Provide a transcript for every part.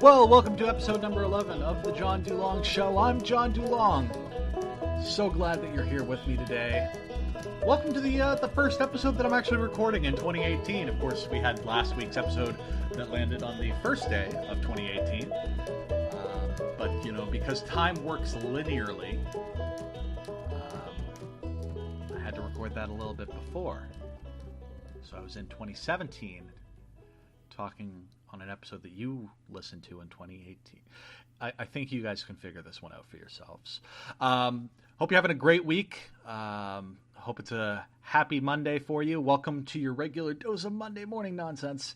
Well, welcome to episode number 11 of The John Dulong Show. I'm John Dulong. So glad that you're here with me today. Welcome to the first episode that I'm actually recording in 2018. Of course, we had last week's episode that landed on the first day of 2018. But, because time works linearly, I had to record that a little bit before. So I was in 2017 talking on an episode that you listened to in 2018. I think you guys can figure this one out for yourselves. Hope you're having a great week. Hope it's a happy Monday for you. Welcome to your regular dose of Monday morning nonsense.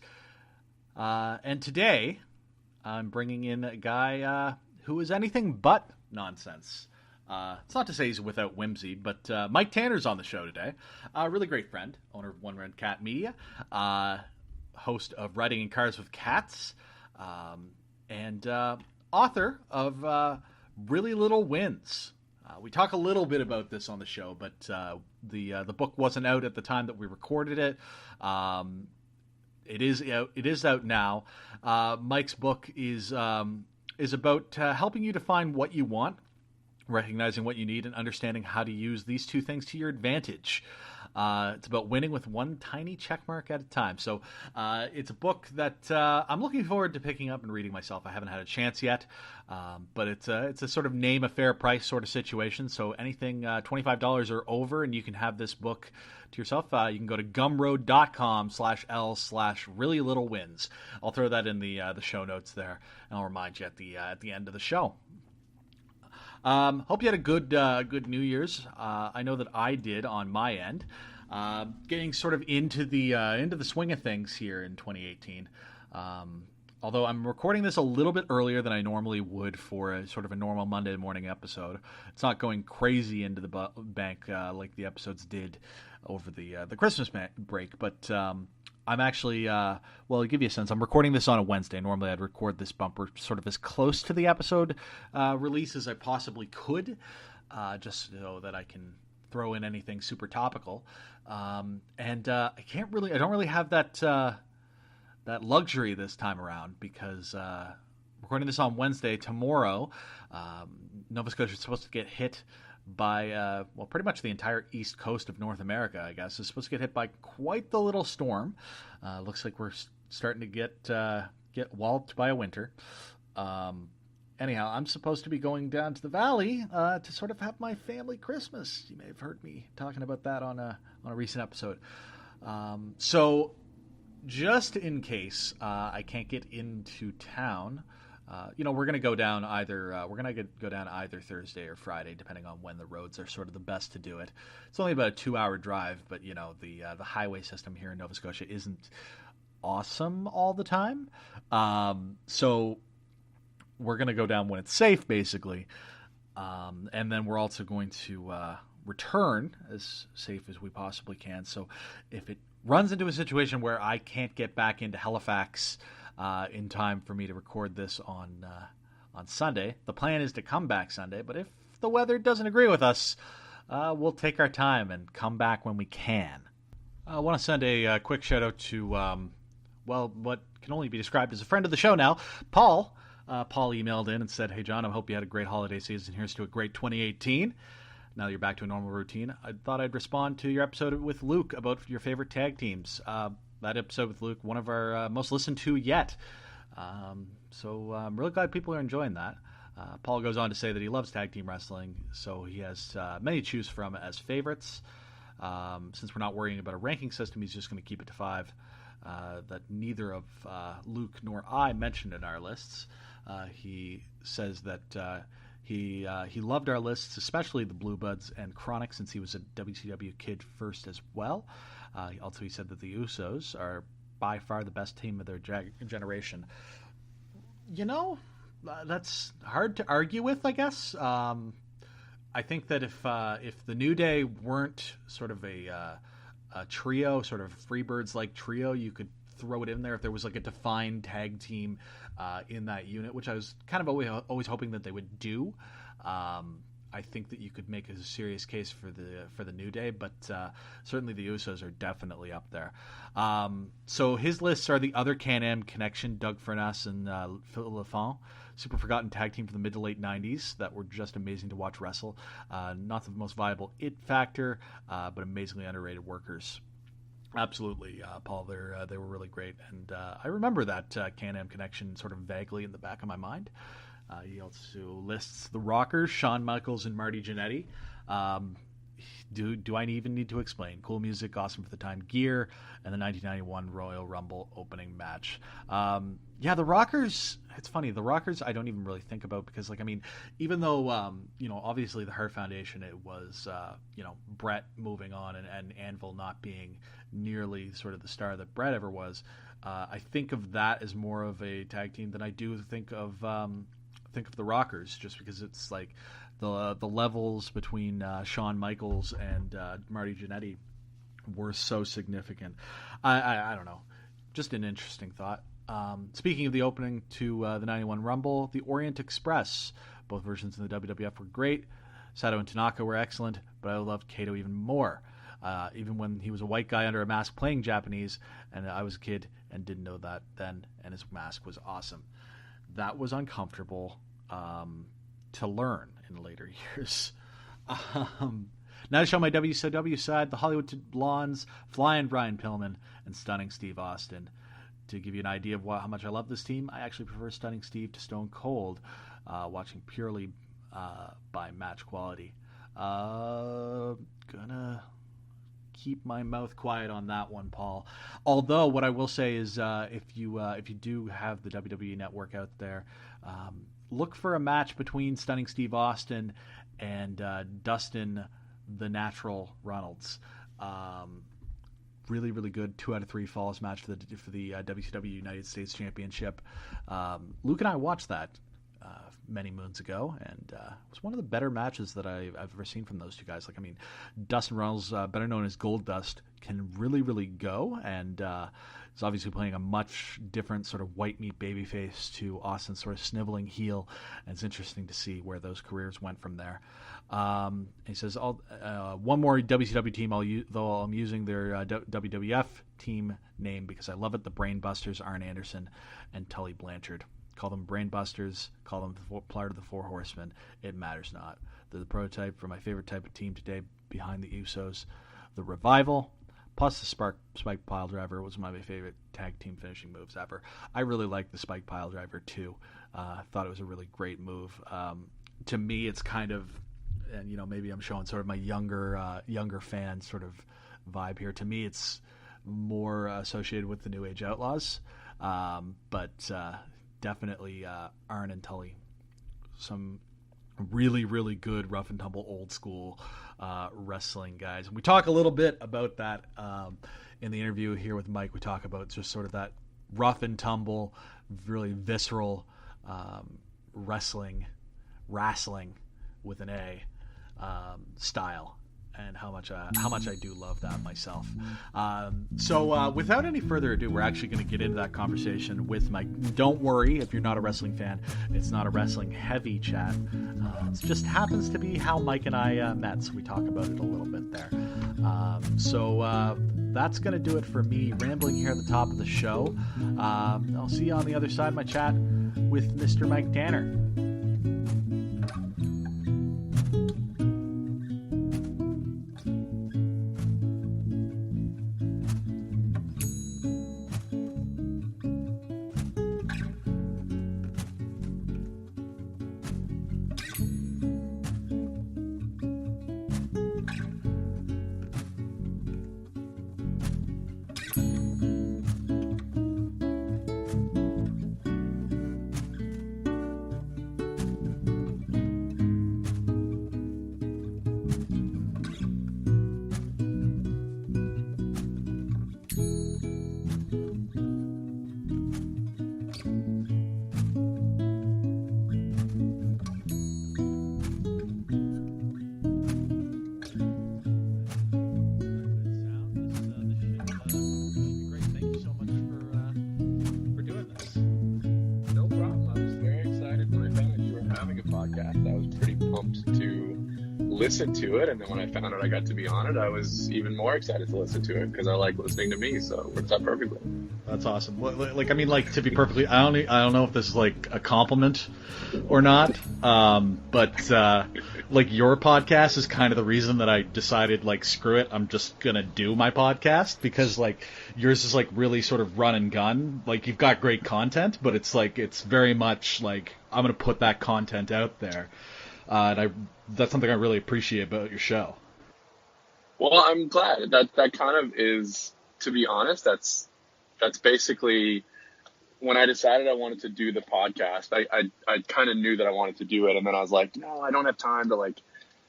And today, I'm bringing in a guy who is anything but nonsense. It's not to say he's without whimsy, but Mike Tanner's on the show today. A really great friend, owner of One Red Cat Media, host of Writing in Cars with Cats, and author of Really Little Wins. We talk a little bit about this on the show, but the book wasn't out at the time that we recorded it. It is out now. Mike's book is about helping you to find what you want, recognizing what you need, and understanding how to use these two things to your advantage. It's about winning with one tiny check mark at a time. So it's a book that I'm looking forward to picking up and reading myself. I haven't had a chance yet, but it's a sort of name a fair price sort of situation. So anything $25 or over, and you can have this book to yourself. You can go to gumroad.com/L/reallylittlewins. I'll throw that in the show notes there, and I'll remind you at the end of the show. Hope you had a good New Year's. I know that I did on my end. Getting sort of into the swing of things here in 2018. Although I'm recording this a little bit earlier than I normally would for a sort of a normal Monday morning episode. It's not going crazy into the bank like the episodes did over the Christmas break, but I'm actually, to give you a sense, I'm recording this on a Wednesday. Normally I'd record this bumper sort of as close to the episode release as I possibly could, just so that I can throw in anything super topical. I don't really have that luxury this time around because recording this on Wednesday, tomorrow, Nova Scotia is supposed to get hit by, pretty much the entire east coast of North America, I guess, is supposed to get hit by quite the little storm. Looks like we're starting to get walloped by a winter. Anyhow, I'm supposed to be going down to the valley to sort of have my family Christmas. You may have heard me talking about that on a recent episode. So just in case I can't get into town, we're going to go down either Thursday or Friday, depending on when the roads are sort of the best to do it. It's only about a 2-hour drive, but the highway system here in Nova Scotia isn't awesome all the time. So we're going to go down when it's safe, basically, and then we're also going to return as safe as we possibly can. So if it runs into a situation where I can't get back into Halifax in time for me to record this on Sunday. The plan is to come back Sunday, but if the weather doesn't agree with us, we'll take our time and come back when we can. I want to send a quick shout out to, what can only be described as a friend of the show now, Paul. Paul emailed in and said, "Hey John, I hope you had a great holiday season. Here's to a great 2018. Now that you're back to a normal routine, I thought I'd respond to your episode with Luke about your favorite tag teams. That episode with Luke, one of our most listened to yet. So I'm really glad people are enjoying that. Paul goes on to say that he loves tag team wrestling, so he has many to choose from as favorites. Since we're not worrying about a ranking system, he's just going to keep it to 5 that neither of Luke nor I mentioned in our lists. He says that he loved our lists, especially the Blue Buds and Chronic, since he was a WCW kid first as well. Also, he said that the Usos are by far the best team of their generation. That's hard to argue with, I guess. I think that if the New Day weren't sort of a trio, sort of Freebirds-like trio, you could throw it in there if there was like a defined tag team in that unit, which I was kind of always hoping that they would do. I think that you could make a serious case for the New Day, but certainly the Usos are definitely up there. So his lists are the other Can-Am connection, Doug Furnas and Phil Lafont, super forgotten tag team from the mid to late 90s that were just amazing to watch wrestle. Not the most viable it factor, but amazingly underrated workers. Absolutely, Paul. They were really great, and I remember that Can-Am connection sort of vaguely in the back of my mind. He also lists the Rockers, Shawn Michaels and Marty Jannetty. Do I even need to explain? Cool music, awesome for the time, gear, and the 1991 Royal Rumble opening match. The Rockers. It's funny. The Rockers I don't even really think about because, even though obviously the Hart Foundation, it was Bret moving on and Anvil not being nearly sort of the star that Bret ever was. I think of that as more of a tag team than I do think of the Rockers, just because it's like the levels between Shawn Michaels and Marty Jannetty were so significant. I don't know, just an interesting thought. Speaking of the opening to the 91 Rumble, the Orient Express, both versions in the WWF were great. Sato and Tanaka were excellent, but I loved Kato even more. Even when he was a white guy under a mask playing Japanese, and I was a kid and didn't know that then, and his mask was awesome. That was uncomfortable to learn in later years. Now to show my WCW side, the Hollywood Blondes, Flying Brian Pillman, and Stunning Steve Austin. To give you an idea of how much I love this team, I actually prefer Stunning Steve to Stone Cold, watching purely by match quality. Gonna keep my mouth quiet on that one, Paul. Although what I will say is, if you do have the WWE Network out there, look for a match between Stunning Steve Austin and Dustin the Natural Runnels. Really, really good 2 out of 3 falls match for the WCW United States Championship. Luke and I watched that many moons ago, and it was one of the better matches that I've ever seen from those two guys. Dustin Runnels, better known as Gold Dust, can really, really go, and is obviously playing a much different sort of white meat babyface to Austin's sort of sniveling heel, and it's interesting to see where those careers went from there. He says, one more WCW team, though I'm using their WWF team name because I love it, the Brainbusters, Arn Anderson and Tully Blanchard. Call them Brainbusters, call them part of the Four Horsemen, it matters not. They're the prototype for my favorite type of team today behind the Usos. The Revival, plus the Spike Piledriver was one of my favorite tag team finishing moves ever. I really like the Spike Piledriver too. Thought it was a really great move. To me, it's kind of, and maybe I'm showing sort of my younger fan sort of vibe here. To me, it's more associated with the New Age Outlaws, but definitely Arn and Tully, some really, really good rough and tumble old school wrestling guys. And we talk a little bit about that in the interview here with Mike. We talk about just sort of that rough and tumble, really visceral wrestling with an A style, and how much I do love that myself. So without any further ado, we're actually going to get into that conversation with Mike. Don't worry if you're not a wrestling fan, it's not a wrestling heavy chat. It just happens to be how Mike and I met, so we talk about it a little bit there. So that's going to do it for me rambling here at the top of the show. I'll see you on the other side of my chat with Mr. Mike Tanner. listened to it, and then when I found out I got to be on it, I was even more excited to listen to it because I like listening to me, so it works out perfectly. That's awesome. Like, I mean, like, to be perfectly, I don't know if this is like a compliment or not, but like, your podcast is kind of the reason that I decided, like, screw it, I'm just gonna do my podcast, because like yours is like really sort of run and gun. Like, you've got great content, but it's like, it's very much like, I'm gonna put that content out there, and that's something I really appreciate about your show. Well, I'm glad that kind of is, to be honest, that's basically when I decided I wanted to do the podcast. I kind of knew that I wanted to do it, and then I was like, no, I don't have time to like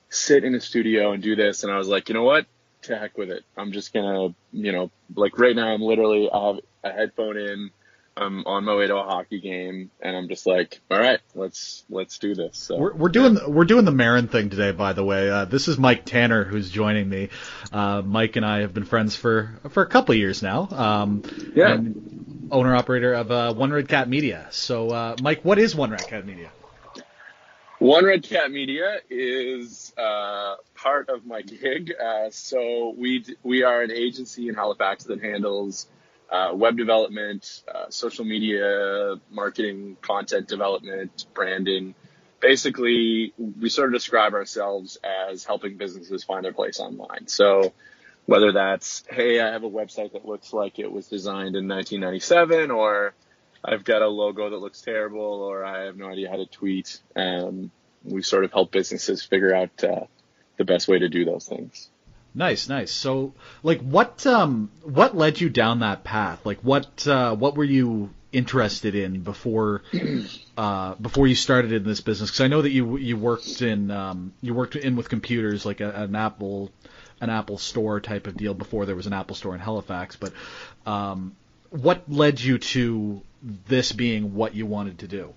sit in a studio and do this. And I was like, you know what? To heck with it. I'm just gonna, like right now, I have a headphone in. I'm on my way to a hockey game, and I'm just like, all right, let's do this. So we're doing the Marin thing today, by the way. This is Mike Tanner who's joining me. Mike and I have been friends for a couple of years now. And owner operator of One Red Cat Media. So Mike, what is One Red Cat Media? One Red Cat Media is part of my gig. So we are an agency in Halifax that handles web development, social media, marketing, content development, branding. Basically, we sort of describe ourselves as helping businesses find their place online. So whether that's, hey, I have a website that looks like it was designed in 1997, or I've got a logo that looks terrible, or I have no idea how to tweet. We sort of help businesses figure out the best way to do those things. Nice. So, like, what led you down that path? Like, what were you interested in before you started in this business? Because I know that you worked in with computers, like an Apple store type of deal before there was an Apple store in Halifax. But what led you to this being what you wanted to do?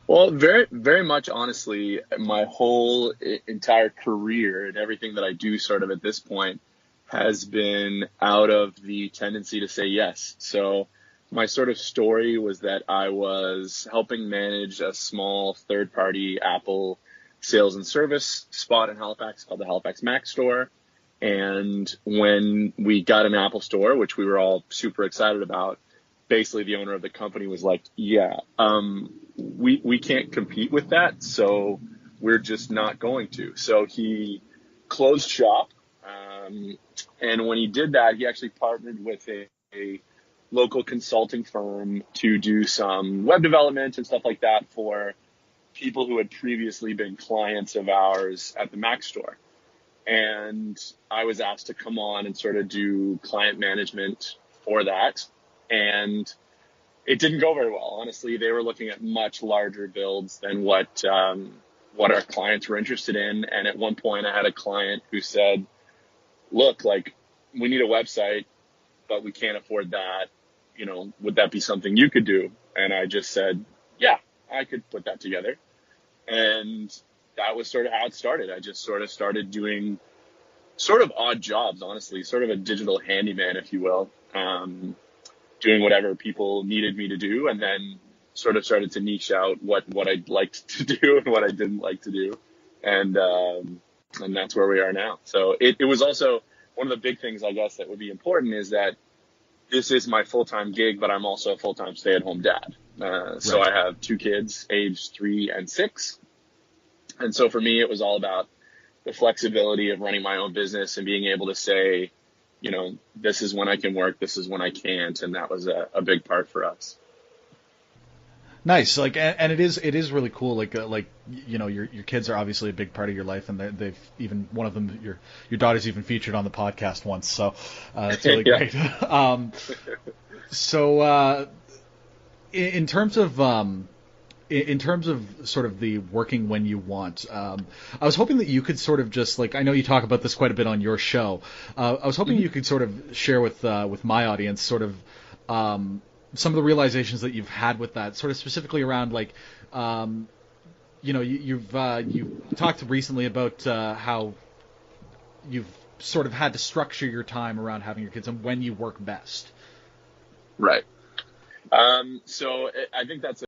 Well, very, very much, honestly, my whole entire career and everything that I do sort of at this point has been out of the tendency to say yes. So my sort of story was that I was helping manage a small third-party Apple sales and service spot in Halifax called the Halifax Mac Store. And when we got an Apple store, which we were all super excited about, basically the owner of the company was like, we can't compete with that, so we're just not going to. So he closed shop, and when he did that, he actually partnered with a local consulting firm to do some web development and stuff like that for people who had previously been clients of ours at the Mac store. And I was asked to come on and sort of do client management for that. And it didn't go very well. Honestly, they were looking at much larger builds than what our clients were interested in. And at one point I had a client who said, look, like, we need a website, but we can't afford that. Would that be something you could do? And I just said, yeah, I could put that together. And that was sort of how it started. I just sort of started doing sort of odd jobs, honestly, sort of a digital handyman, if you will. Doing whatever people needed me to do, and then sort of started to niche out what I liked to do and what I didn't like to do. And that's where we are now. So it was also one of the big things, I guess, that would be important is that this is my full-time gig, but I'm also a full-time stay-at-home dad. So I have 2 kids, aged 3 and 6. And so for me, it was all about the flexibility of running my own business and being able to say, this is when I can work, this is when I can't. And that was a big part for us. Nice. Like, and it is really cool. Like, your kids are obviously a big part of your life, and they've even, one of them, your daughter's even featured on the podcast once. So, it's really great. So, in terms of sort of the working when you want, I was hoping that you could sort of just, like, I know you talk about this quite a bit on your show. I was hoping you could sort of share with my audience sort of some of the realizations that you've had with that, sort of specifically around, like, you've talked recently about how you've sort of had to structure your time around having your kids and when you work best. Right. So I think that's